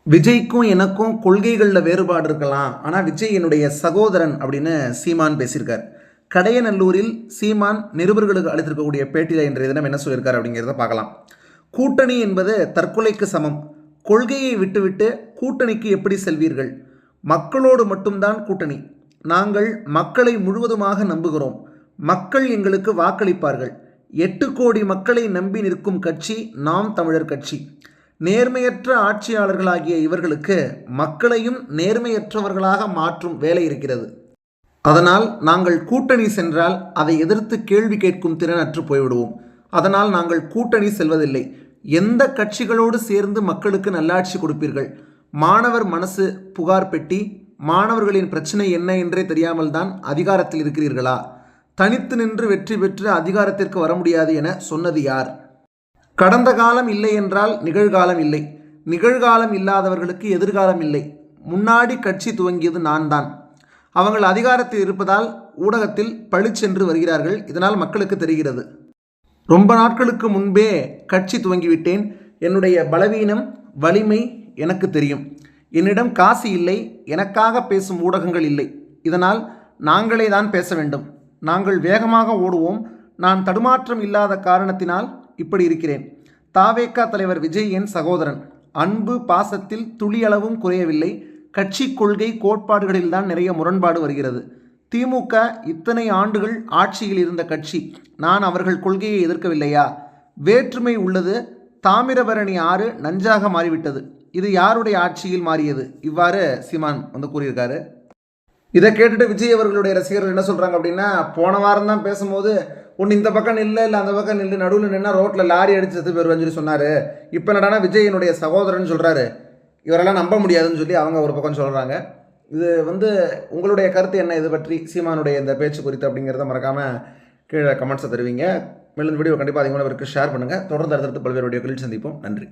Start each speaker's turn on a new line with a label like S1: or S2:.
S1: விஜய்க்கும் எனக்கும் கொள்கைகளில் வேறுபாடு இருக்கலாம், ஆனால் விஜய் என்னுடைய சகோதரன் அப்படின்னு சீமான் பேசியிருக்கார். கடையநல்லூரில் சீமான் நிருபர்களுக்கு அளித்திருக்கக்கூடிய பேட்டியில் இன்றைய தினம் என்ன சொல்லியிருக்கார் அப்படிங்கிறத பார்க்கலாம். கூட்டணி என்பது தற்கொலைக்கு சமம். கொள்கையை விட்டுவிட்டு கூட்டணிக்கு எப்படி செல்வீர்கள்? மக்களோடு மட்டும்தான் கூட்டணி. நாங்கள் மக்களை முழுவதுமாக நம்புகிறோம். மக்கள் எங்களுக்கு வாக்களிப்பார்கள். 8 கோடி மக்களை நம்பி நிற்கும் கட்சி நாம் தமிழர் கட்சி. நேர்மையற்ற ஆட்சியாளர்களாகிய இவர்களுக்கு மக்களையும் நேர்மையற்றவர்களாக மாற்றும் வேலை இருக்கிறது. அதனால் நாங்கள் கூட்டணி சென்றால் அதை எதிர்த்து கேள்வி கேட்கும் திறனற்று போய்விடுவோம். அதனால் நாங்கள் கூட்டணி செல்வதில்லை. எந்த கட்சிகளோடு சேர்ந்து மக்களுக்கு நல்லாட்சி கொடுப்பீர்கள்? மாணவர் மனசு புகார் பெட்டி. மாணவர்களின் பிரச்சனை என்ன என்றே தெரியாமல் தான் அதிகாரத்தில் இருக்கிறீர்களா? தனித்து நின்று வெற்றி பெற்று அதிகாரத்திற்கு வர முடியாது என சொன்னது யார்? கடந்த காலம் இல்லை என்றால் நிகழ்காலம் இல்லை. நிகழ்காலம் இல்லாதவர்களுக்கு எதிர்காலம் இல்லை. முன்னாடி கட்சி துவங்கியது நான் தான். அவங்கள் அதிகாரத்தில் இருப்பதால் ஊடகத்தில் பளிச்சென்று வருகிறார்கள். இதனால் மக்களுக்கு தெரிகிறது. ரொம்ப நாட்களுக்கு முன்பே கட்சி துவங்கிவிட்டேன். என்னுடைய பலவீனம் வலிமை எனக்கு தெரியும். என்னிடம் காசு இல்லை. எனக்காக பேசும் ஊடகங்கள் இல்லை. இதனால் நாங்களே தான் பேச வேண்டும். நாங்கள் வேகமாக ஓடுவோம். நான் தடுமாற்றம் இல்லாத காரணத்தினால் இப்படி இருக்கிறேன். தாவேகா தலைவர் விஜய் என் சகோதரன். அன்பு பாசத்தில் துளியளவும் குறையவில்லை. கட்சி கொள்கை கோட்பாடுகளில் தான் நிறைய முரண்பாடு வருகிறது. திமுக இத்தனை ஆண்டுகள் ஆட்சியில் இருந்த கட்சி. நான் அவர்கள் கொள்கையை எதிர்க்கவில்லையா? வேற்றுமை உள்ளது. தாமிரபரணி ஆறு நஞ்சாக மாறிவிட்டது. இது யாருடைய ஆட்சியில் மாறியது? இவ்வாறு சீமான் கூறியிருக்காரு. இதை கேட்டுட்டு விஜய் அவர்களுடைய ரசிகர்கள் என்ன சொல்கிறாங்க அப்படின்னா, போன வாரம் தான் பேசும்போது ஒன்று இந்த பக்கம் நில்ல இல்லை அந்த பக்கம் நின்று நடுவில் நின்னா ரோட்டில் லாரி அடித்து செத்து போயிருவேன்னு சொல்லி சொன்னார். இப்போ என்னடானா விஜய் என்னுடைய சகோதரன் சொல்கிறாரு. இவரெல்லாம் நம்ப முடியாதுன்னு சொல்லி அவங்க ஒரு பக்கம் சொல்கிறாங்க. இது உங்களுடைய கருத்து என்ன இது பற்றி, சீமானுடைய இந்த பேச்சு குறித்து அப்படிங்கிறத மறக்காமல் கீழே கமெண்ட்ஸை தருவீங்க. மேலும் வீடியோ கண்டிப்பாக அதிகமானவருக்கு ஷேர் பண்ணுங்கள். தொடர்ந்து அடுத்தடுத்து பல்வேறு வீடியோக்களில் சந்திப்போம். நன்றி.